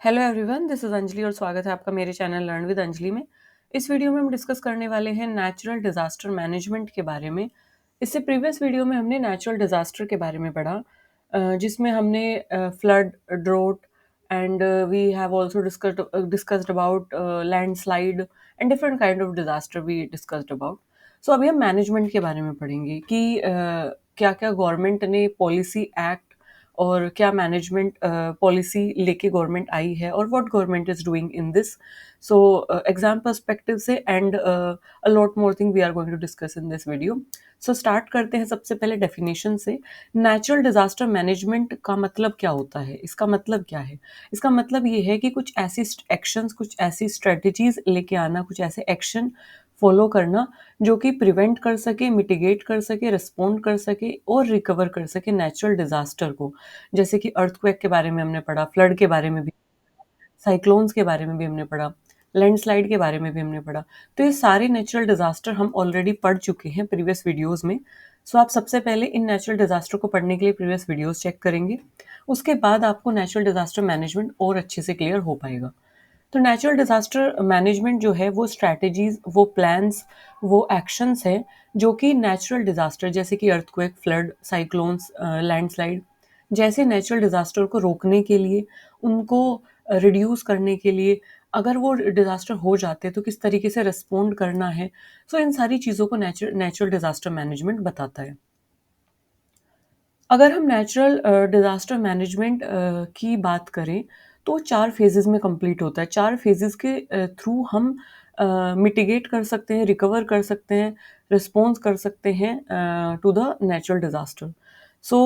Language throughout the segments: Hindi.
Hello everyone, this is Anjali और स्वागत है आपका मेरे चैनल लर्न विद अंजलि में। इस वीडियो में हम डिस्कस करने वाले हैं नेचुरल डिज़ास्टर मैनेजमेंट के बारे में। इससे प्रीवियस वीडियो में हमने नेचुरल डिज़ास्टर के बारे में पढ़ा, जिसमें हमने flood, drought and we have also discussed about landslide and different kind of disaster we discussed about. So अभी हम मैनेजमेंट के बारे में पढ़ेंगे कि क्या-क्या गवर्नमेंट ने पॉलिसी एक्ट और क्या मैनेजमेंट पॉलिसी लेके गवर्नमेंट आई है और what government is doing in this. So exam perspective से and a lot more thing we are going to discuss in this video. So start करते हैं सबसे पहले डेफिनेशन से। नेचुरल डिजास्टर मैनेजमेंट का मतलब क्या होता है, इसका मतलब क्या है? इसका मतलब ये है कि कुछ ऐसी एक्शंस, कुछ ऐसी स्ट्रेटजीज लेके आना, कुछ ऐसे एक्शन फॉलो करना जो कि प्रिवेंट कर सके, मिटिगेट कर सके, रिस्पॉन्ड कर सके और रिकवर कर सके नेचुरल डिजास्टर को। जैसे कि अर्थक्वेक के बारे में हमने पढ़ा, फ्लड के बारे में भी, साइक्लोन्स के बारे में भी हमने पढ़ा, लैंडस्लाइड के बारे में भी हमने पढ़ा। तो ये सारे नेचुरल डिजास्टर हम ऑलरेडी पढ़ चुके हैं प्रीवियस वीडियोस में। सो आप सबसे पहले इन नेचुरल डिजास्टर को पढ़ने के लिए प्रीवियस वीडियोस चेक करेंगे। उसके बाद आपको नेचुरल डिजास्टर मैनेजमेंट और अच्छे से क्लियर हो पाएगा। तो नेचुरल डिजास्टर मैनेजमेंट जो है वो स्ट्रैटेजीज, वो प्लान्स, वो एक्शंस हैं जो कि नेचुरल डिजास्टर जैसे कि अर्थक्वेक, फ्लड, साइक्लोन्स, लैंडस्लाइड जैसे नेचुरल डिजास्टर को रोकने के लिए, उनको रिड्यूस करने के लिए, अगर वो डिजास्टर हो जाते हैं तो किस तरीके से रिस्पोंड करना है। सो इन सारी चीज़ों को नेचुरल डिजास्टर मैनेजमेंट बताता है। अगर हम नेचुरल डिजास्टर मैनेजमेंट की बात करें तो 4 फेजेज़ में कंप्लीट होता है। 4 फेजेज़ के थ्रू हम मिटिगेट कर सकते हैं, रिकवर कर सकते हैं, रिस्पॉन्स कर सकते हैं to the natural disaster. So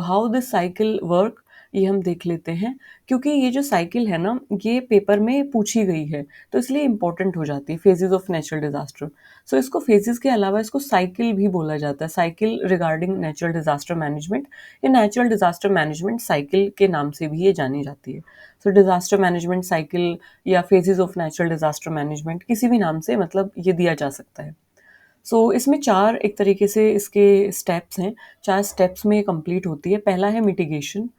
how this cycle work, ये हम देख लेते हैं। क्योंकि ये जो साइकिल है ना, ये पेपर में पूछी गई है, तो इसलिए इम्पोर्टेंट हो जाती है, फेजेज़ ऑफ नेचुरल डिजास्टर। सो इसको फेजेज़ के अलावा इसको साइकिल भी बोला जाता है, cycle regarding natural disaster management. ये नेचुरल डिजास्टर मैनेजमेंट साइकिल के नाम से भी ये जानी जाती है। सो डिजास्टर मैनेजमेंट साइकिल या phases of natural disaster management किसी भी नाम से मतलब ये दिया जा सकता है। सो इसमें 4 एक तरीके से इसके स्टेप्स हैं, 4 स्टेप्स में ये कंप्लीट होती है। पहला है मिटिगेशन,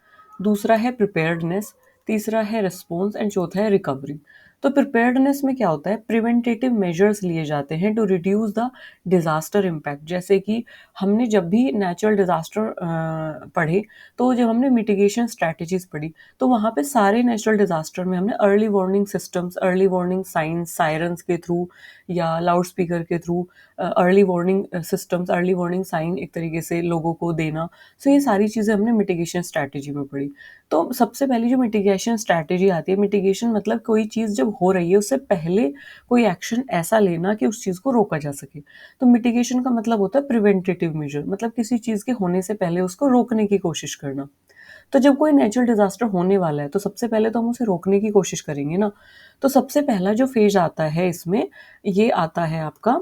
दूसरा है प्रिपेयर्डनेस, तीसरा है रिस्पॉन्स एंड चौथा है रिकवरी। तो प्रिपेयर्डनेस में क्या होता है, प्रिवेंटेटिव मेजर्स लिए जाते हैं to reduce the disaster impact. जैसे कि हमने जब भी नेचुरल डिजास्टर पढ़े, तो जब हमने मिटिगेशन स्ट्रैटेजीज पढ़ी, तो वहाँ पे सारे नेचुरल डिजास्टर में हमने early warning systems, early warning science, sirens के थ्रू या लाउड स्पीकर के through early warning systems, early warning sign एक तरीके से लोगों को देना। सो ये सारी चीज़ें हमने मिटिगेशन स्ट्रैटेजी में पढ़ी। तो सबसे पहली जो मिटिगेशन स्ट्रैटेजी आती है, मिटिगेशन मतलब कोई चीज़ जब हो रही है उससे पहले कोई एक्शन ऐसा लेना कि उस चीज़ को रोका जा सके। तो मिटिगेशन का मतलब होता है प्रिवेंटेटिव मेजर, मतलब किसी चीज़ के होने से पहले उसको रोकने की कोशिश करना। तो जब कोई नेचुरल डिजास्टर होने वाला है तो सबसे पहले तो हम उसे रोकने की कोशिश करेंगे ना। तो सबसे पहला जो फेज आता है इसमें, ये आता है आपका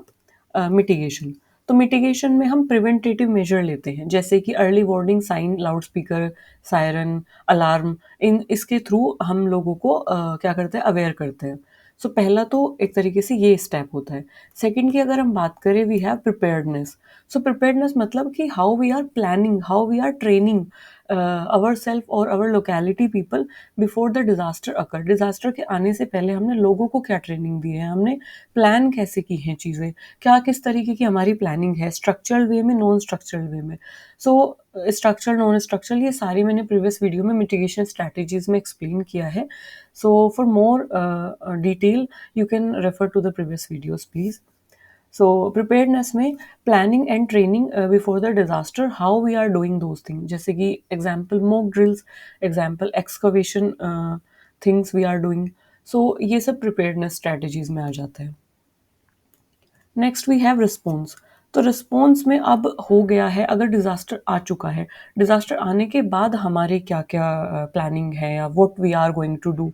मिटिगेशन। तो मिटिगेशन में हम प्रिवेंटेटिव मेजर लेते हैं, जैसे कि early warning sign, loud speaker, siren, alarm, इन इसके थ्रू हम लोगों को क्या करते हैं, अवेयर करते हैं। सो पहला तो एक तरीके से ये स्टेप होता है। सेकंड की अगर हम बात करें, we have preparedness. So preparedness मतलब कि how we are planning, how we are training our self और our locality people before the disaster occur. Disaster के आने से पहले हमने लोगों को क्या ट्रेनिंग दी है, हमने प्लान कैसे की हैं चीज़ें, क्या किस तरीके की हमारी प्लानिंग है, स्ट्रक्चरल वे में, नॉन स्ट्रक्चरल वे में। सो स्ट्रक्चरल, नॉन स्ट्रक्चरल, ये सारी मैंने प्रीवियस वीडियो में मिटिगेशन स्ट्रैटेजीज में एक्सप्लेन किया है। So for more detail you can refer to the previous videos please. So preparedness में planning and training before the disaster, how we are doing those thing, जैसे कि example mock drills, example excavation things we are doing. So ये सब प्रिपेयर्डनेस स्ट्रैटेजीज में आ जाता है। Next we have response. तो रिस्पॉन्स में अब हो गया है, अगर डिजास्टर आ चुका है, डिजास्टर आने के बाद हमारे क्या क्या प्लानिंग है या what we are going to do.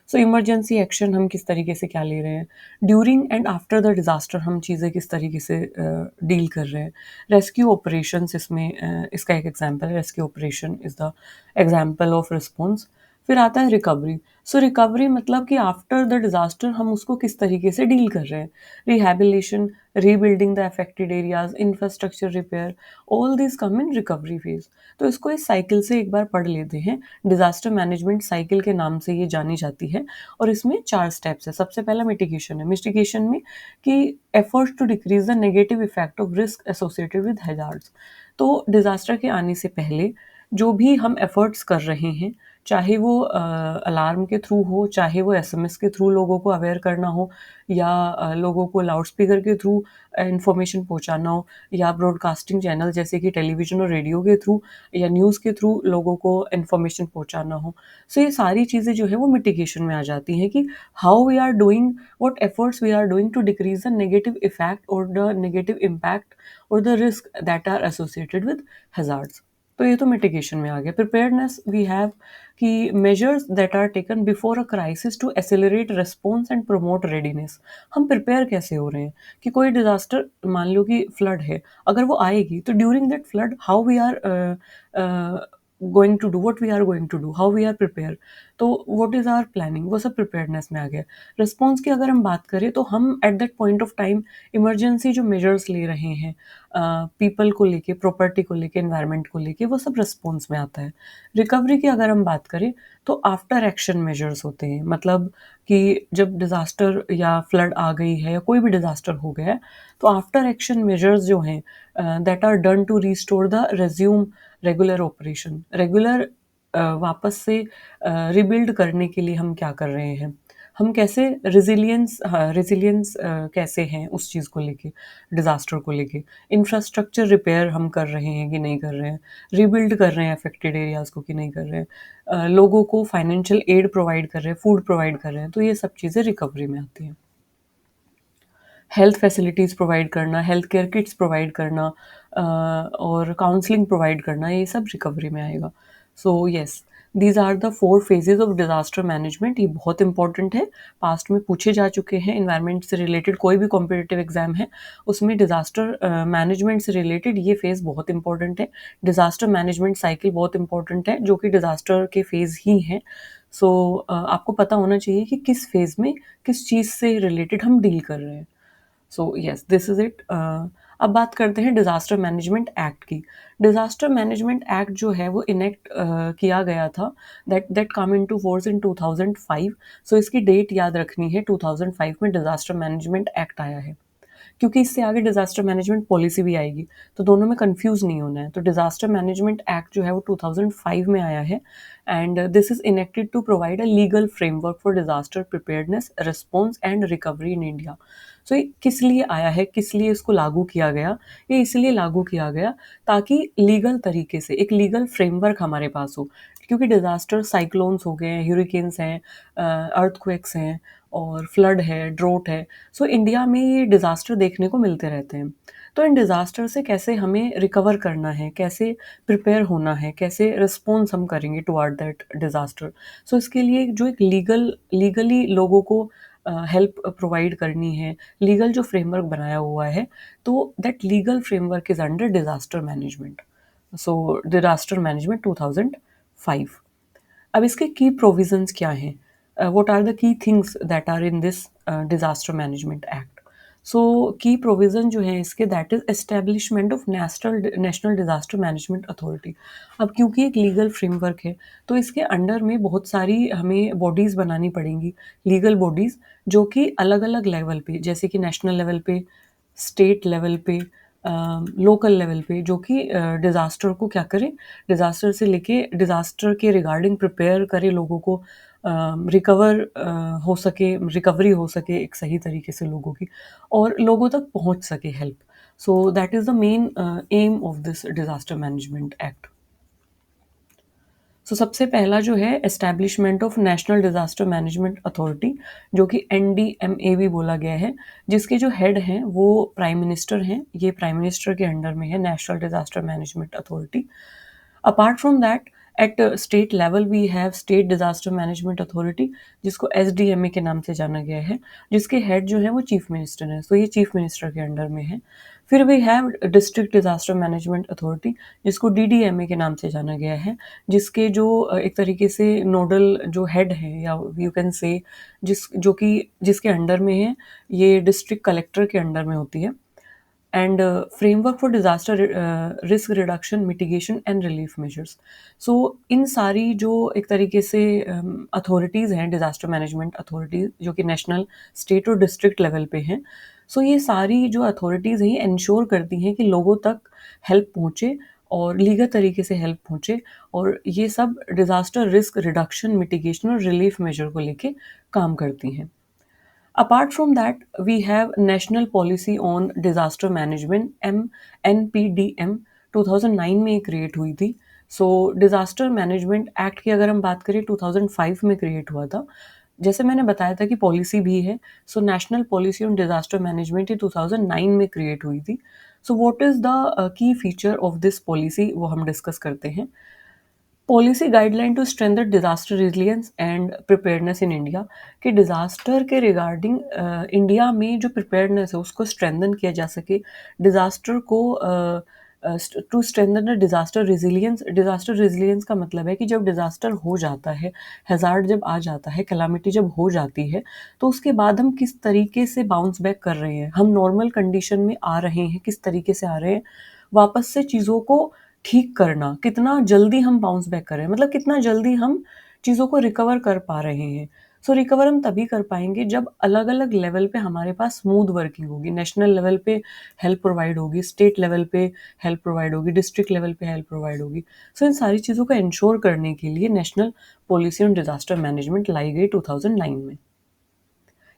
So emergency action हम किस तरीके से क्या ले रहे हैं, during and after the disaster हम चीज़ें किस तरीके से डील कर रहे हैं। रेस्क्यू ऑपरेशंस इसमें इसका एक एग्जांपल है, rescue operation is the example of response. फिर आता है रिकवरी। सो रिकवरी मतलब कि आफ्टर द डिज़ास्टर हम उसको किस तरीके से डील कर रहे हैं। Rehabilitation, rebuilding the affected areas, infrastructure repair, all these come in recovery phase. तो इसको इस साइकिल से एक बार पढ़ लेते हैं। डिज़ास्टर मैनेजमेंट साइकिल के नाम से ये जानी जाती है और इसमें 4 स्टेप्स हैं। सबसे पहला मिटिगेशन है। मिटिगेशन में कि efforts to decrease the negative effect of risk associated with hazards. तो डिज़ास्टर के आने से पहले जो भी हम एफर्ट्स कर रहे हैं, चाहे वो अलार्म के थ्रू हो, चाहे वो एसएमएस के थ्रू लोगों को अवेयर करना हो या लोगों को लाउडस्पीकर के थ्रू इन्फॉर्मेशन पहुँचाना हो या ब्रॉडकास्टिंग चैनल जैसे कि टेलीविज़न और रेडियो के थ्रू या न्यूज़ के थ्रू लोगों को इन्फॉर्मेशन पहुँचाना हो। सो ये सारी चीज़ें जो है वो मिटिगेशन में आ जाती हैं कि how we are doing, what efforts we are doing to decrease the negative effect और द नेगेटिव इम्पैक्ट और the risk that are associated with hazards. तो ये तो मिटिगेशन में आ गया। प्रिपेयर्डनेस वी हैव कि measures that are taken before a crisis to accelerate response and promote readiness. हम प्रिपेयर कैसे हो रहे हैं कि कोई डिजास्टर, मान लो कि फ्लड है, अगर वो आएगी तो during that flood how we are going to do, what we are going to do, how we are prepare. तो व्हाट इज आवर प्लानिंग, वो सब प्रिपेयर्डनेस में आ गया। रिस्पॉन्स की अगर हम बात करें तो हम at that point of time emergency जो मेजर्स ले रहे हैं पीपल को लेके, प्रॉपर्टी को लेके, एनवायरनमेंट को लेके, वो सब रिस्पॉन्स में आता है। रिकवरी की अगर हम बात करें तो आफ्टर एक्शन मेजर्स होते हैं, मतलब कि जब डिज़ास्टर या फ्लड आ गई है या कोई भी डिज़ास्टर हो गया है तो आफ्टर एक्शन मेजर्स जो हैं that are done to restore the resume regular operation. Regular वापस से रिबिल्ड करने के लिए हम क्या कर रहे हैं, हम कैसे रेजिलियंस, हाँ रेजिलियंस कैसे हैं उस चीज़ को लेके, डिज़ास्टर को लेके। इंफ्रास्ट्रक्चर रिपेयर हम कर रहे हैं कि नहीं कर रहे हैं, रीबिल्ड कर रहे हैं अफेक्टेड एरियाज़ को कि नहीं कर रहे हैं, लोगों को फाइनेंशियल एड प्रोवाइड कर रहे हैं, फूड प्रोवाइड कर रहे हैं, तो ये सब चीज़ें रिकवरी में आती हैं। हेल्थ फैसिलिटीज़ प्रोवाइड करना, हेल्थ केयर किट्स प्रोवाइड करना और काउंसलिंग प्रोवाइड करना, ये सब रिकवरी में आएगा। So yes, these are the 4 phases of disaster management. ये बहुत इंपॉर्टेंट है, पास्ट में पूछे जा चुके हैं। एनवायरनमेंट से रिलेटेड कोई भी कॉम्पिटिटिव एग्जाम है उसमें डिज़ास्टर मैनेजमेंट से रिलेटेड ये फेज़ बहुत इंपॉर्टेंट है। डिज़ास्टर मैनेजमेंट साइकिल बहुत इंपॉर्टेंट है जो कि डिज़ास्टर के फेज़ ही हैं। सो आपको पता होना चाहिए कि किस फेज़ में किस चीज़ से रिलेटेड हम डील कर रहे हैं। So yes, this is it. अब बात करते हैं डिज़ास्टर मैनेजमेंट एक्ट की। डिज़ास्टर मैनेजमेंट एक्ट जो है वो इनेक्ट किया गया था, that that come into force in 2005। सो इसकी डेट याद रखनी है, 2005 में डिज़ास्टर मैनेजमेंट एक्ट आया है, क्योंकि इससे आगे डिज़ास्टर मैनेजमेंट पॉलिसी भी आएगी, तो दोनों में कन्फ्यूज़ नहीं होना है। तो डिज़ास्टर मैनेजमेंट एक्ट जो है वो 2005 में आया है and this is enacted to provide a legal framework for disaster preparedness, response and recovery in India. So ये किस लिए आया है, किस लिए इसको लागू किया गया? ये इसलिए लागू किया गया ताकि लीगल तरीके से एक लीगल फ्रेमवर्क हमारे पास हो, क्योंकि डिज़ास्टर साइक्लोन्स हो गए हैं, ह्यूरिकेन्स हैं, अर्थक्वेक्स हैं और फ्लड है, ड्रोट है। सो इंडिया में ये डिज़ास्टर देखने को मिलते रहते हैं। तो इन डिज़ास्टर से कैसे हमें रिकवर करना है, कैसे प्रिपेयर होना है, कैसे रिस्पॉन्स हम करेंगे टुवर्ड दैट डिज़ास्टर। सो इसके लिए जो एक लीगली लोगों को हेल्प प्रोवाइड करनी है, लीगल जो फ्रेमवर्क बनाया हुआ है, तो that legal framework is under disaster management. So disaster management 2005। अब इसके की प्रोविजंस क्या हैं? What are the key things that are in this disaster management act? So key provision जो है इसके, that is establishment of national disaster management authority. अब क्योंकि एक लीगल फ्रेमवर्क है, तो इसके अंडर में बहुत सारी हमें बॉडीज़ बनानी पड़ेंगी, लीगल बॉडीज़, जो कि अलग-अलग लेवल पे, जैसे कि नेशनल लेवल पे, स्टेट लेवल पे, लोकल लेवल पे, जो कि डिज़ास्टर को क्या करें, डिज़ास्टर से लेके डिज़ास्टर के रिगार्डिंग प्रिपेयर करें लोगों को, रिकवर हो सके, रिकवरी हो सके एक सही तरीके से लोगों की और लोगों तक पहुंच सके help. So that is the main aim of this disaster management act. So सबसे पहला जो है establishment of national disaster management authority, जो कि एनडीएमए भी बोला गया है, जिसके जो हेड हैं वो प्राइम मिनिस्टर हैं। ये प्राइम मिनिस्टर के अंडर में है national disaster management authority. Apart from that, at state level we have state disaster management authority, जिसको एसडीएमए के नाम से जाना गया है, जिसके हेड जो है वो चीफ मिनिस्टर है, तो ये चीफ मिनिस्टर के अंडर में है। फिर we have district disaster management authority, जिसको डीडीएमए के नाम से जाना गया है, जिसके जो एक तरीके से नोडल जो हेड है, या यू कैन से जिसके अंडर में है, ये डिस्ट्रिक्ट कलेक्टर के अंडर में होती है। And framework for disaster risk reduction mitigation and relief measures. So इन सारी जो एक तरीके से अथॉरिटीज़ हैं, डिजास्टर मैनेजमेंट अथॉरिटीज़, जो कि नेशनल, स्टेट और डिस्ट्रिक्ट लेवल पे हैं, सो ये सारी जो अथॉरिटीज़ हैं, ये इंश्योर करती हैं कि लोगों तक हेल्प पहुँचे और लीगल तरीके से हेल्प पहुँचे, और ये सब डिजास्टर रिस्क रिडक्शन मिटिगेशन और रिलीफ मेजर को लेके काम करती हैं। Apart from that, we have National Policy on Disaster Management NPDM 2009 में क्रिएट हुई थी। सो डिजास्टर मैनेजमेंट एक्ट की अगर हम बात करें 2005 में क्रिएट हुआ था। जैसे मैंने बताया था कि पॉलिसी भी है, so national policy on disaster management ये 2009 में क्रिएट हुई थी। So what is the key feature of this policy, वो हम डिस्कस करते हैं। Policy guideline to strengthen disaster resilience and preparedness in India, कि डिजास्टर के रिगार्डिंग इंडिया में जो प्रिपेयर्डनेस है उसको स्ट्रेंथन किया जा सके, डिजास्टर को टू स्ट्रेंथन डिजास्टर रिजिलियंस का मतलब है कि जब डिजास्टर हो जाता है, हैजार्ड जब आ जाता है, कैलामिटी जब हो जाती है, तो उसके बाद हम किस तरीके से बाउंस बैक कर रहे हैं, हम नॉर्मल कंडीशन में आ रहे हैं, किस तरीके से आ रहे हैं, वापस से चीज़ों को ठीक करना, कितना जल्दी हम बाउंस बैक कर रहे हैं, मतलब कितना जल्दी हम चीज़ों को रिकवर कर पा रहे हैं। सो रिकवर हम तभी कर पाएंगे जब अलग अलग लेवल पे हमारे पास स्मूथ वर्किंग होगी। नेशनल लेवल पे हेल्प प्रोवाइड होगी, स्टेट लेवल पे हेल्प प्रोवाइड होगी, डिस्ट्रिक्ट लेवल पे हेल्प प्रोवाइड होगी। सो इन सारी चीज़ों को इंश्योर करने के लिए national policy on disaster management लाई गई 2009 में।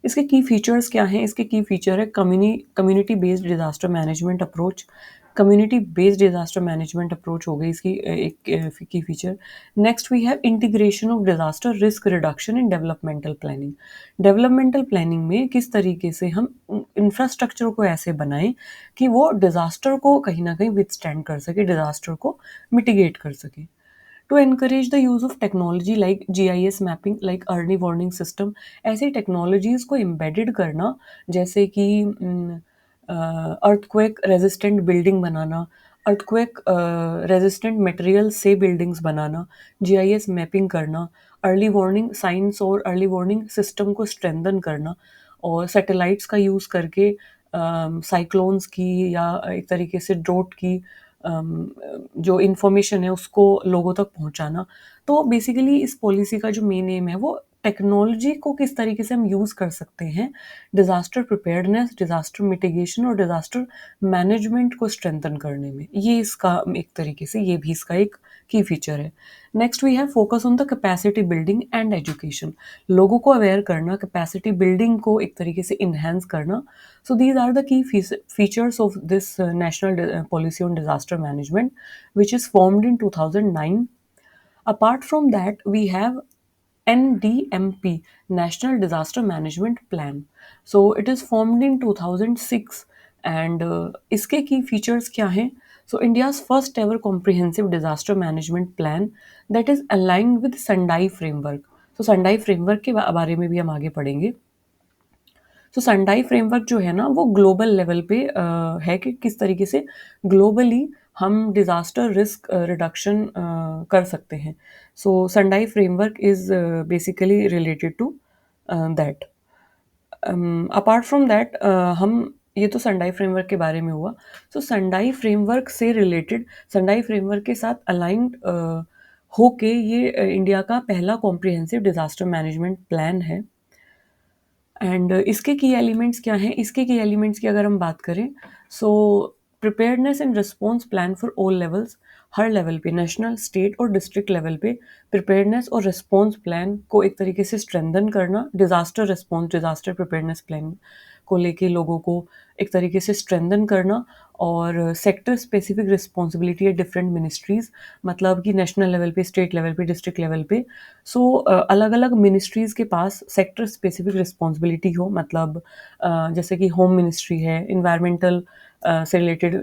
इसके की फीचर्स क्या हैं? इसके की फीचर है community based disaster management approach. Community based disaster management approach हो गई इसकी एक की feature. Next we have integration of disaster risk reduction in developmental planning. Developmental planning में किस तरीके से हम इंफ्रास्ट्रक्चर को ऐसे बनाएं कि वो डिजास्टर को कहीं ना कहीं विथस्टैंड कर सके, डिजास्टर को मिटिगेट कर सके। To encourage the use of technology like GIS mapping, like early warning system, ऐसी टेक्नोलॉजीज को एम्बेडेड करना, जैसे कि अर्थक्वेक रेजिस्टेंट बिल्डिंग बनाना, अर्थक्वेक रेजिस्टेंट मटेरियल से बिल्डिंग्स बनाना, जीआईएस मैपिंग करना, अर्ली वार्निंग साइंस और अर्ली वार्निंग सिस्टम को स्ट्रेंथन करना, और सैटेलाइट्स का यूज़ करके साइक्लोन्स की या एक तरीके से ड्रोट की जो इन्फॉर्मेशन है उसको लोगों तक पहुंचाना। तो बेसिकली इस पॉलिसी का जो मेन एम है वो टेक्नोलॉजी को किस तरीके से हम यूज़ कर सकते हैं डिज़ास्टर प्रिपेयर्डनेस, डिज़ास्टर मिटिगेशन और डिज़ास्टर मैनेजमेंट को स्ट्रेंथन करने में। ये इसका एक तरीके से ये भी इसका एक की फीचर है। Next we have focus on the capacity building and education. लोगों को अवेयर करना, कैपेसिटी बिल्डिंग को एक तरीके से इन्हेंस करना। So these are the key features of this national policy on disaster management, which is formed in 2009. Apart from that, we have NDMP, National Disaster Management Plan. So it is formed in 2006, and इसके key features क्या हैं? So India's first ever comprehensive disaster management plan that is aligned with Sendai framework. So Sendai framework के बारे में भी हम आगे पढ़ेंगे। तो संडाई फ्रेमवर्क जो है ना वो ग्लोबल लेवल पे है कि किस तरीके से ग्लोबली हम डिजास्टर रिस्क रिडक्शन कर सकते हैं। So Sendai framework is basically related to that. Apart from that हम ये तो संडाई फ्रेमवर्क के बारे में हुआ। सो संडाई फ्रेमवर्क से रिलेटेड, संडाई फ्रेमवर्क के साथ अलाइंड होके ये इंडिया का पहला कॉम्प्रिहेंसिव डिजास्टर मैनेजमेंट प्लान है। एंड इसके की एलिमेंट्स क्या हैं? इसके की एलिमेंट्स की अगर हम बात करें, so preparedness and response plan for all levels, हर लेवल पे, नेशनल, स्टेट और डिस्ट्रिक्ट लेवल पे प्रिपेयर्डनेस और रिस्पॉन्स प्लान को एक तरीके से स्ट्रेंथन करना, disaster response, disaster preparedness plan को लेके लोगों को एक तरीके से स्ट्रेंथन करना, और सेक्टर स्पेसिफिक रिस्पॉन्सिबिलिटी है डिफरेंट मिनिस्ट्रीज, मतलब कि नेशनल लेवल पे, स्टेट लेवल पे, डिस्ट्रिक्ट लेवल पे। सो अलग अलग मिनिस्ट्रीज के पास सेक्टर स्पेसिफिक रिस्पॉन्सिबिलिटी हो, मतलब जैसे कि होम मिनिस्ट्री है, इन्वायरमेंटल से रिलेटेड,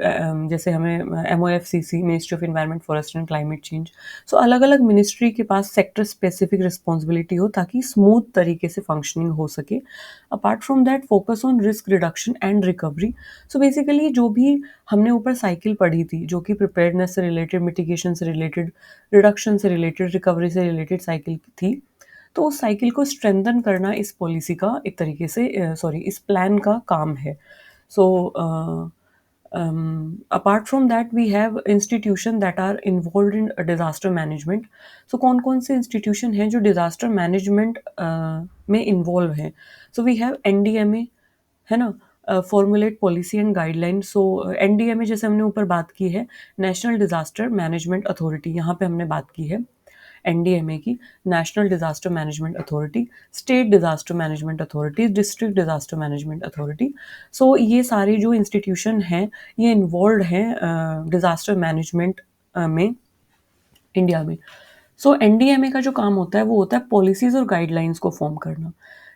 जैसे हमें MOFCC, ministry of environment, forest and climate change. So अलग-अलग मिनिस्ट्री के पास सेक्टर स्पेसिफिक रिस्पॉन्सिबिलिटी हो ताकि स्मूथ तरीके से फंक्शनिंग हो सके। Apart from that focus on risk reduction and recovery. So basically जो भी हमने ऊपर साइकिल पढ़ी थी, जो कि प्रिपेयर्डनेस से रिलेटेड, मिटिगेशन से रिलेटेड, रिडक्शन से रिलेटेड, रिकवरी से रिलेटेड साइकिल थी, तो उस साइकिल को स्ट्रेंथन करना इस पॉलिसी का एक तरीके से, सॉरी, इस प्लान का काम है। So apart from that we have institution that are involve in disaster management. So कौन कौन से इंस्टीट्यूशन हैं जो डिजास्टर मैनेजमेंट में इन्वॉल्व हैं? सो वी हैव NDMA, है ना, formulate policy and guideline. So NDMA जैसे हमने ऊपर बात की है, नेशनल डिजास्टर मैनेजमेंट अथॉरिटी, यहाँ पे हमने बात की है NDMA की, national disaster management authority, state disaster management authority, district disaster management authority. So ये सारे जो इंस्टीट्यूशन हैं ये इन्वॉल्व हैं डिजास्टर मैनेजमेंट में इंडिया में। सो NDMA का जो काम होता है वो होता है पॉलिसीज और गाइडलाइंस को फॉर्म करना।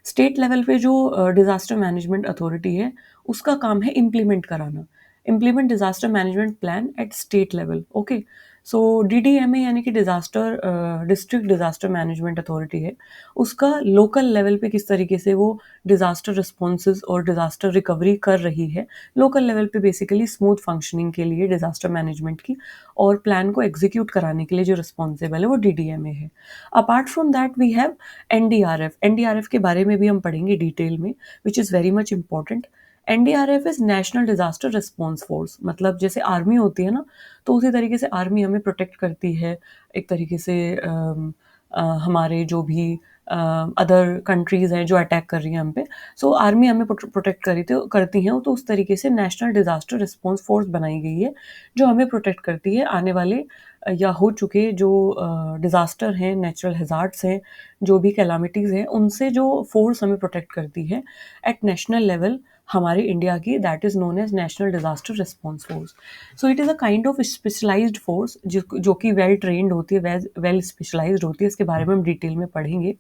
स्टेट लेवल पे जो डिजास्टर मैनेजमेंट अथॉरिटी है उसका काम है इम्प्लीमेंट कराना, implement disaster management plan at state level. Okay, so DDMA यानी कि डिस्ट्रिक्ट डिजास्टर मैनेजमेंट अथॉरिटी है, उसका लोकल लेवल पे किस तरीके से वो डिजास्टर रिस्पॉन्सेज और डिजास्टर रिकवरी कर रही है, लोकल लेवल पे बेसिकली स्मूथ फंक्शनिंग के लिए डिजास्टर मैनेजमेंट की और प्लान को एग्जीक्यूट कराने के लिए जो रिस्पॉन्सिबल है वो DDMA है। Apart from that we have NDRF के बारे में भी हम पढ़ेंगे डिटेल में, which is very much important. NDRF is national disaster response force, मतलब जैसे आर्मी होती है ना, तो उसी तरीके से आर्मी हमें प्रोटेक्ट करती है एक तरीके से, हमारे जो भी अदर कंट्रीज़ हैं जो अटैक कर रही हैं हम पे, सो आर्मी हमें प्रोटेक्ट करती हैं, तो उस तरीके से नेशनल डिजास्टर रिस्पॉन्स फोर्स बनाई गई है जो हमें प्रोटेक्ट करती है आने वाले या हो चुके जो डिज़ास्टर हैं, नेचुरल हैज़ार्ड्स हैं, जो भी कैलामिटीज़ हैं, उनसे जो फोर्स हमें प्रोटेक्ट करती है एट नेशनल लेवल हमारे इंडिया की, that is known as national disaster response force. So it is a kind of specialized force जो कि वेल ट्रेंड होती है, वेल स्पेशलाइज्ड होती है, इसके बारे में हम डिटेल में पढ़ेंगे।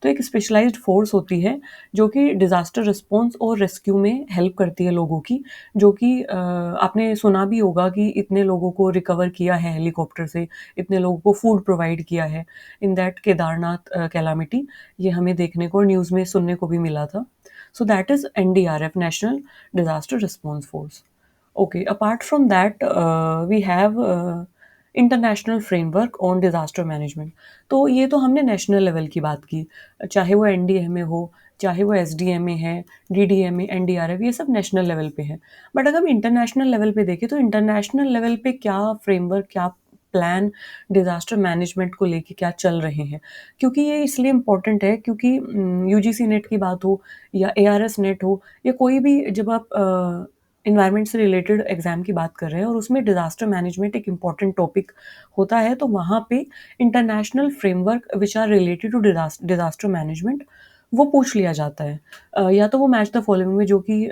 तो एक स्पेशलाइज्ड फोर्स होती है जो कि डिज़ास्टर रिस्पॉन्स और रेस्क्यू में हेल्प करती है लोगों की, जो कि आपने सुना भी होगा कि इतने लोगों को रिकवर किया है हेलीकॉप्टर से, इतने लोगों को फूड प्रोवाइड किया है इन दैट केदारनाथ कैलामिटी, ये हमें देखने को न्यूज़ में सुनने को भी मिला था। So that is NDRF, national disaster response force. Okay, apart from that we have international framework on disaster management. तो ये तो हमने नेशनल लेवल की बात की, चाहे वो NDMA हो, चाहे वो SDMA है, DDMA, NDRF, ये सब नेशनल लेवल पे है। बट अगर हम इंटरनेशनल लेवल पे देखें तो इंटरनेशनल लेवल पे क्या फ्रेमवर्क, क्या प्लान डिज़ास्टर मैनेजमेंट को लेके क्या चल रहे हैं, क्योंकि ये इसलिए इम्पोर्टेंट है क्योंकि UGC नेट की बात हो या ARS नेट हो या कोई भी, जब आप इन्वायरमेंट से रिलेटेड एग्जाम की बात कर रहे हैं और उसमें डिज़ास्टर मैनेजमेंट एक इम्पॉर्टेंट टॉपिक होता है, तो वहाँ पे international framework which are related to disaster management वो पूछ लिया जाता है। या तो वो मैच द फॉलोइंग में, जो कि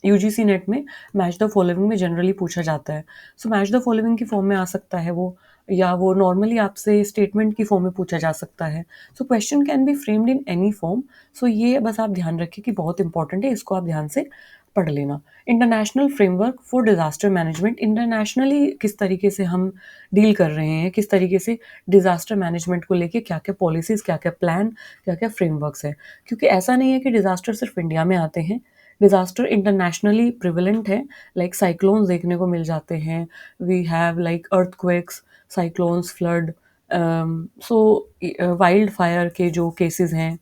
UGC नेट में मैच द फॉलोइंग में जनरली पूछा जाता है। सो मैच द फॉलोइंग की फॉर्म में आ सकता है वो, या वो नॉर्मली आपसे स्टेटमेंट की फॉर्म में पूछा जा सकता है। So question can be framed in any form. So ये बस आप ध्यान रखिए कि बहुत इंपॉर्टेंट है, इसको आप ध्यान से पढ़ लेना। International framework for disaster management, internationally किस तरीके से हम डील कर रहे हैं, किस तरीके से डिज़ास्टर मैनेजमेंट को लेके क्या-क्या पॉलिसीज़, क्या-क्या प्लान, क्या-क्या फ्रेमवर्क्स हैं। क्योंकि ऐसा नहीं है कि डिज़ास्टर सिर्फ इंडिया में आते हैं, डिज़ास्टर इंटरनेशनली प्रिवेलेंट है, लाइक साइक्लोन्स देखने को मिल जाते हैं, we have like earthquakes, cyclones, flood, so wild fire के जो केसेस हैं।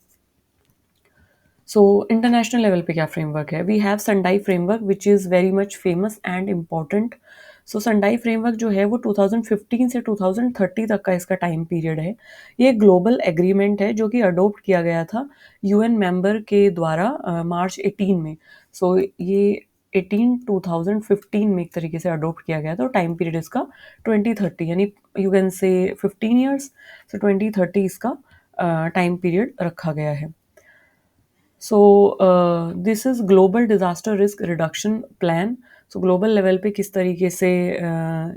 सो इंटरनेशनल लेवल पे क्या फ्रेमवर्क है, we have Sendai framework which is very much famous and important. So Sendai framework जो है वो 2015 से 2030 तक का इसका टाइम पीरियड है। ये ग्लोबल एग्रीमेंट है जो कि अडोप्ट किया गया था UN मेंबर के द्वारा मार्च 18 में। सो ये 2015 में एक तरीके से अडोप्ट किया गया था, और टाइम पीरियड इसका 2030, यानी यू कैन से 15 ईयर्स, सो 2030 इसका टाइम पीरियड रखा गया है। So this is Global Disaster Risk Reduction Plan so global level पे किस तरीके से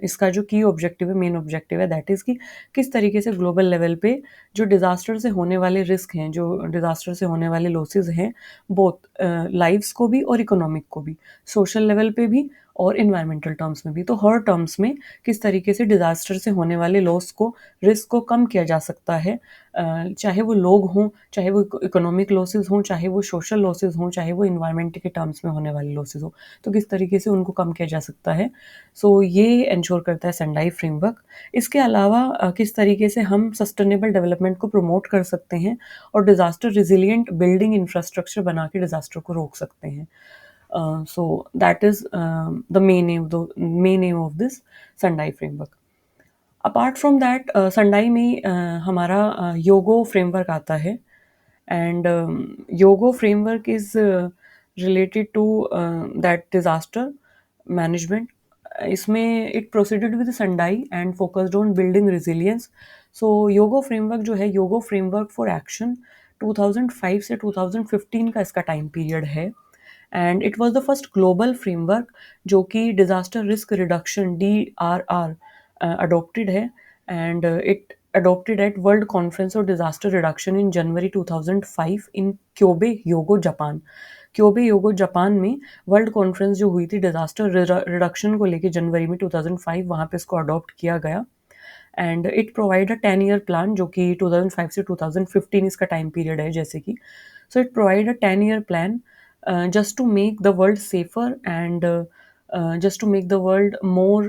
इसका जो की ऑब्जेक्टिव है, मेन ऑब्जेक्टिव है, दैट इज़ कि किस तरीके से ग्लोबल लेवल पे जो डिज़ास्टर से होने वाले रिस्क हैं, जो डिज़ास्टर से होने वाले लॉसेस हैं, बोथ लाइव्स को भी और इकोनॉमिक को भी, सोशल लेवल पे भी और इन्वायरमेंटल टर्म्स में भी। तो हर टर्म्स में किस तरीके से डिज़ास्टर से होने वाले लॉस को, रिस्क को कम किया जा सकता है, चाहे वो लोग हों, चाहे वो इकोनॉमिक लॉसेस हों, चाहे वो सोशल लॉसेस हों, चाहे वो इन्वायरमेंट के टर्म्स में होने वाले लॉसेस हों, तो किस तरीके से उनको कम किया जा सकता है। सो ये एंश्योर करता है सेंडाई फ्रेमवर्क। इसके अलावा किस तरीके से हम सस्टेनेबल डेवलपमेंट को प्रमोट कर सकते हैं और डिज़ास्टर रिजिलिएंट बिल्डिंग इंफ्रास्ट्रक्चर बना के डिज़ास्टर को रोक सकते हैं। So that is the main aim of this Sendai framework. Apart from that Sendai में हमारा योगो फ्रेमवर्क आता है and Hyogo framework is related to that disaster management. इसमें it proceeded with Sendai and focused on building resilience. So Hyogo framework जो है, योगो फ्रेमवर्क फॉर एक्शन, 2005 से 2015 का इसका टाइम पीरियड है and it was the first global framework जो कि disaster risk reduction DRR adopted है and it adopted at World Conference on Disaster Reduction in January 2005 in Kobe Hyogo Japan. Kobe Hyogo Japan में वर्ल्ड कॉन्फ्रेंस जो हुई थी डिजास्टर रिडक्शन को लेके जनवरी में 2005, वहाँ पे इसको अडॉप्ट किया गया and it provide a 10 year plan जो कि 2005 से 2015 इसका टाइम पीरियड है जैसे कि। So it provide a 10 year plan just to make the world safer and just to make the world more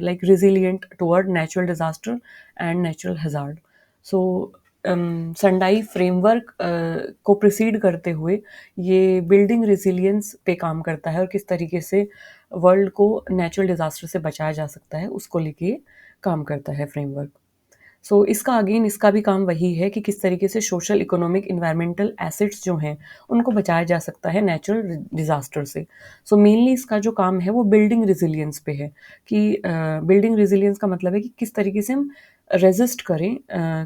like resilient toward natural disaster and natural hazard. So Sendai framework को प्रिसीड करते हुए ये बिल्डिंग रिजिलियंस पे काम करता है और किस तरीके से वर्ल्ड को नेचुरल डिजास्टर से बचाया जा सकता है उसको लेके काम करता है फ्रेमवर्क। सो इसका अगेन इसका भी काम वही है कि किस तरीके से सोशल, इकोनॉमिक, इन्वायरमेंटल एसेट्स जो हैं उनको बचाया जा सकता है नेचुरल डिजास्टर से। सो मेनली इसका जो काम है वो बिल्डिंग रिजिलियंस पे है कि बिल्डिंग रिजिलियंस का मतलब है कि किस तरीके से हम रेजिस्ट करें,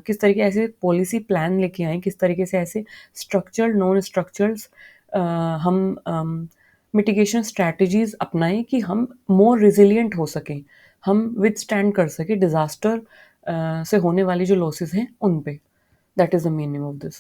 किस तरीके ऐसे पॉलिसी प्लान लेके आएँ, किस तरीके से ऐसे स्ट्रक्चर्ड, नॉन स्ट्रक्चर्स हम मिटिगेशन स्ट्रैटेजीज अपनाएं कि हम मोर रिजिलियंट हो सकें, हम विदस्टैंड कर सकें डिजास्टर से होने वाली जो लॉसेस हैं उन पे। That is the meaning of this.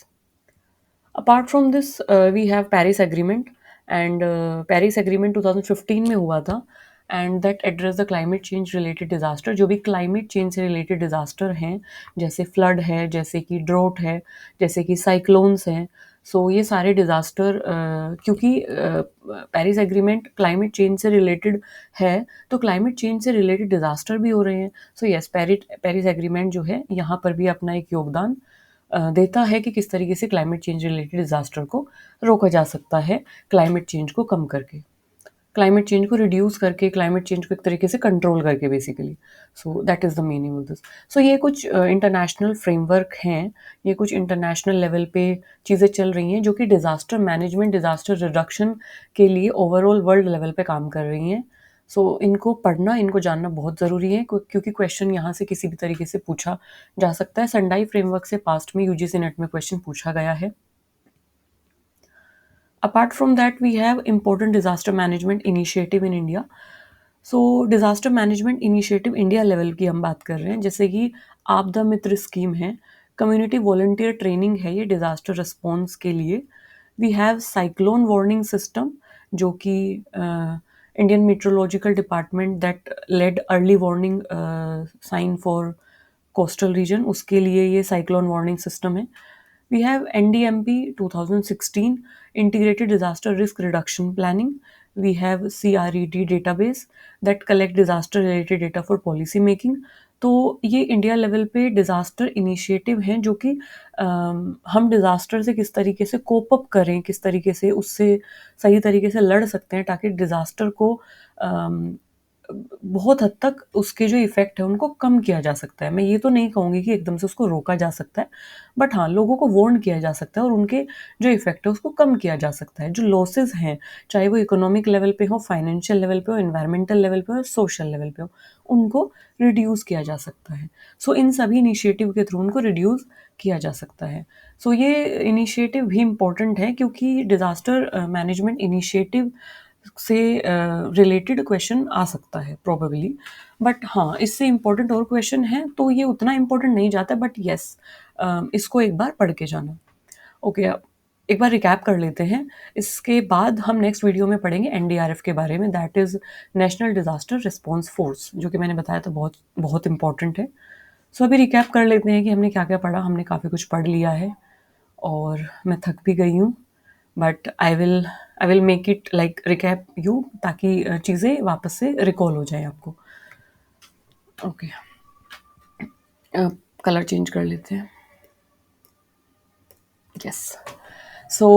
Apart from this we have Paris agreement and Paris agreement 2015 में हुआ था and that address the climate change related disaster. जो भी क्लाइमेट चेंज से रिलेटेड डिजास्टर हैं जैसे फ्लड है, जैसे कि ड्रोट है, जैसे कि साइक्लोन्स हैं, सो ये सारे डिजास्टर क्योंकि पेरिस एग्रीमेंट क्लाइमेट चेंज से रिलेटेड है तो क्लाइमेट चेंज से रिलेटेड डिजास्टर भी हो रहे हैं। सो यस, पेरिस एग्रीमेंट जो है यहाँ पर भी अपना एक योगदान देता है कि किस तरीके से क्लाइमेट चेंज रिलेटेड डिजास्टर को रोका जा सकता है, क्लाइमेट चेंज को कम करके, क्लाइमेट चेंज को रिड्यूस करके, क्लाइमेट चेंज को एक तरीके से कंट्रोल करके basically. So that is the meaning of this. So ये कुछ इंटरनेशनल फ्रेमवर्क हैं, ये कुछ इंटरनेशनल लेवल पे चीज़ें चल रही हैं जो कि डिज़ास्टर मैनेजमेंट, डिज़ास्टर रिडक्शन के लिए ओवरऑल वर्ल्ड लेवल पे काम कर रही हैं। सो इनको पढ़ना, इनको जानना बहुत ज़रूरी है क्योंकि क्वेश्चन यहाँ से किसी भी तरीके से पूछा जा सकता है। संडाई फ्रेमवर्क से पास्ट में यूजीसी नेट में क्वेश्चन पूछा गया है। Apart from that, we have important disaster management initiative in India. So disaster management initiative India level की हम बात कर रहे हैं, जैसे कि आपदा मित्र स्कीम है, कम्युनिटी वॉलंटियर ट्रेनिंग है ये डिज़ास्टर रिस्पॉन्स के लिए। We have cyclone warning system जो कि Indian meteorological department that led early warning sign for coastal region, उसके लिए ये साइक्लोन वार्निंग सिस्टम है। We have NDMP 2016 Integrated Disaster Risk Reduction Planning. We have CRED database that collect disaster related data for policy making. तो ये इंडिया लेवल पे डिज़ास्टर इनिशिएटिव हैं जो कि हम डिज़ास्टर से किस तरीके से कोप अप करें, किस तरीके से उससे सही तरीके से लड़ सकते हैं ताकि डिज़ास्टर को बहुत हद तक उसके जो इफ़ेक्ट है उनको कम किया जा सकता है। मैं ये तो नहीं कहूँगी कि एकदम से उसको रोका जा सकता है, बट हाँ, लोगों को वार्न किया जा सकता है और उनके जो इफ़ेक्ट है उसको कम किया जा सकता है। जो लॉसेस हैं, चाहे वो इकोनॉमिक लेवल पे हो, फाइनेंशियल लेवल पे हो, एनवायरमेंटल लेवल पे हो, सोशल लेवल पे हो, उनको रिड्यूस किया जा सकता है। सो इन सभी इनिशिएटिव के थ्रू उनको रिड्यूस किया जा सकता है। सो ये इनिशिएटिव भी इम्पोर्टेंट है क्योंकि डिज़ास्टर मैनेजमेंट इनिशिएटिव से रिलेटेड क्वेश्चन आ सकता है प्रोबेबली। बट हाँ, इससे इम्पोर्टेंट और क्वेश्चन है तो ये उतना इम्पोर्टेंट नहीं जाता, बट येस, इसको एक बार पढ़ के जाना। ओके, अब एक बार रिकैप कर लेते हैं। इसके बाद हम नेक्स्ट वीडियो में पढ़ेंगे एनडीआरएफ के बारे में, that is national disaster response force, जो कि मैंने बताया था बहुत बहुत इंपॉर्टेंट है। सो अभी रिकैप कर लेते हैं कि हमने क्या क्या पढ़ा। हमने काफ़ी कुछ पढ़ लिया है और मैं थक भी गई हूँ, but I will make it like recap you, ताकि चीज़ें वापस से रिकॉल हो जाए आपको। ओके, कलर चेंज कर लेते हैं। Yes. So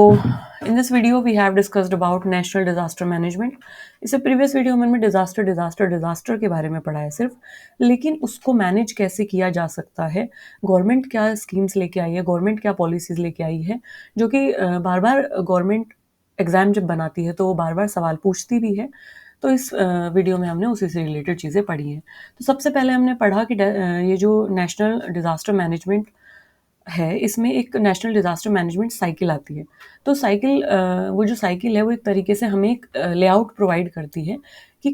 in this video we have discussed about national disaster management. इससे प्रीवियस वीडियो में डिजास्टर के बारे में पढ़ा है सिर्फ, लेकिन उसको मैनेज कैसे किया जा सकता है, गवर्नमेंट क्या स्कीम्स लेके आई है, गवर्नमेंट क्या पॉलिसीज लेके आई है, जो कि बार बार गवर्नमेंट एग्जाम जब बनाती है तो वो बार बार सवाल पूछती भी है। तो इस वीडियो में हमने उसी से रिलेटेड चीज़ें पढ़ी हैं। तो सबसे पहले हमने पढ़ा कि ये जो नेशनल डिजास्टर मैनेजमेंट है, इसमें एक नेशनल डिज़ास्टर मैनेजमेंट साइकिल आती है। तो साइकिल वो जो साइकिल है वो एक तरीके से हमें एक लेआउट प्रोवाइड करती है कि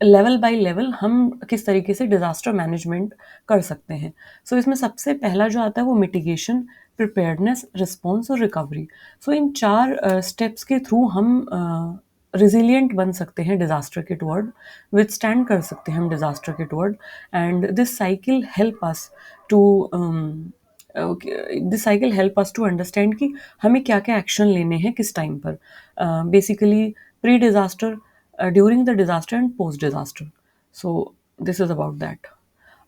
लेवल बाय लेवल हम किस तरीके से डिज़ास्टर मैनेजमेंट कर सकते हैं। सो इसमें सबसे पहला जो आता है वो मिटिगेशन, प्रिपेयर्डनेस, रिस्पॉन्स और रिकवरी। सो इन 4 स्टेप्स के थ्रू हम रेज़िलिएंट बन सकते हैं डिज़ास्टर के टुवर्ड, विथस्टैंड कर सकते हैं हम डिज़ास्टर के toward, and this cycle help us to this cycle help us to understand कि हमें क्या क्या एक्शन लेने हैं किस टाइम पर, basically pre disaster, during the disaster and post disaster. So this is about that.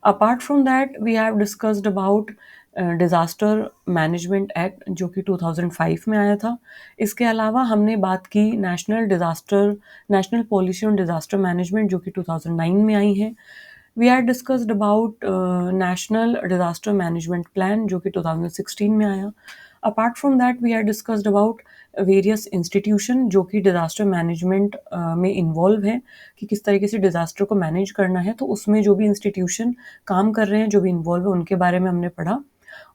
Apart from that we have discussed about disaster management act, जो कि 2005 में आया था। इसके अलावा हमने बात की national policy on disaster management, जो कि 2009 में आई है। We are discussed about national disaster management plan, जो कि 2016 में आया। Apart from that we are discussed about various institution जो कि डिज़ास्टर मैनेजमेंट में इन्वॉल्व हैं, कि किस तरीके से डिज़ास्टर को मैनेज करना है। तो उसमें जो भी इंस्टीट्यूशन काम कर रहे हैं, जो भी इन्वॉल्व है, उनके बारे में हमने पढ़ा।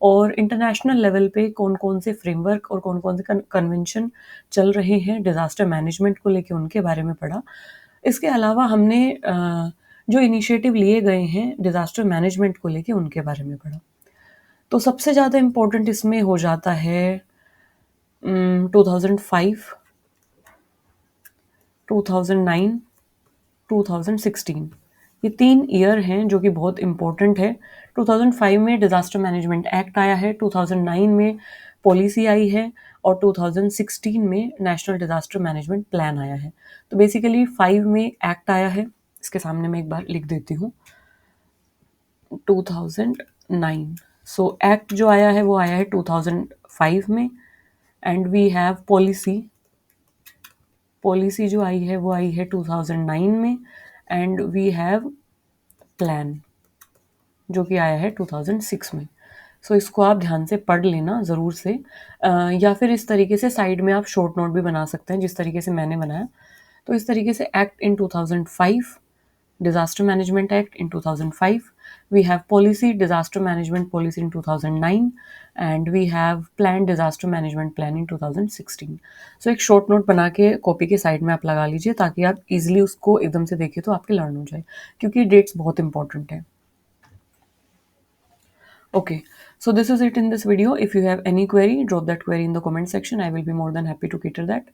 और इंटरनेशनल लेवल पे कौन कौन से फ्रेमवर्क और कौन कौन से कन्वेंशन चल रहे हैं डिज़ास्टर मैनेजमेंट को लेके, उनके बारे में पढ़ा। इसके अलावा हमने जो इनिशिएटिव लिए गए हैं डिज़ास्टर मैनेजमेंट को लेके, उनके बारे में पढ़ा। तो सबसे ज़्यादा इम्पोर्टेंट इसमें हो जाता है 2005, 2009, 2016। ये 3 ईयर हैं जो कि बहुत इम्पोर्टेंट है। 2005 में डिज़ास्टर मैनेजमेंट एक्ट आया है, 2009 में पॉलिसी आई है और 2016 में नेशनल डिज़ास्टर मैनेजमेंट प्लान आया है। तो बेसिकली 5 में एक्ट आया है, इसके सामने मैं एक बार लिख देती हूँ, 2009। सो एक्ट जो आया है वो आया है 2005 में, एंड वी हैव पॉलिसी जो आई है वो आई है 2009 में, एंड वी हैव प्लान जो कि आया है 2006 में। सो इसको आप ध्यान से पढ़ लेना ज़रूर से, या फिर इस तरीके से साइड में आप शॉर्ट नोट भी बना सकते हैं जिस तरीके से मैंने बनाया। तो इस तरीके से act in 2005, disaster management act in 2005, we have policy disaster management policy in 2009, and we have planned disaster management plan in 2016. So एक शॉर्ट नोट बना के कॉपी के साइड में आप लगा लीजिए, ताकि आप इजीली उसको एकदम से देखें तो आपके लर्न हो जाए, क्योंकि डेट्स बहुत इंपॉर्टेंट है। Okay, so this is it in this video. If you have any query, drop that query in the comment section. I will be more than happy to cater that.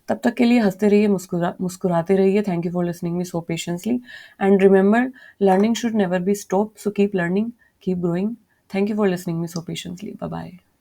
तब तक के लिए हंसते रहिए, मुस्कुराते रहिए. Thank you for listening me so patiently. And remember, learning should never be stopped. So keep learning, keep growing. Thank you for listening me so patiently. Bye bye.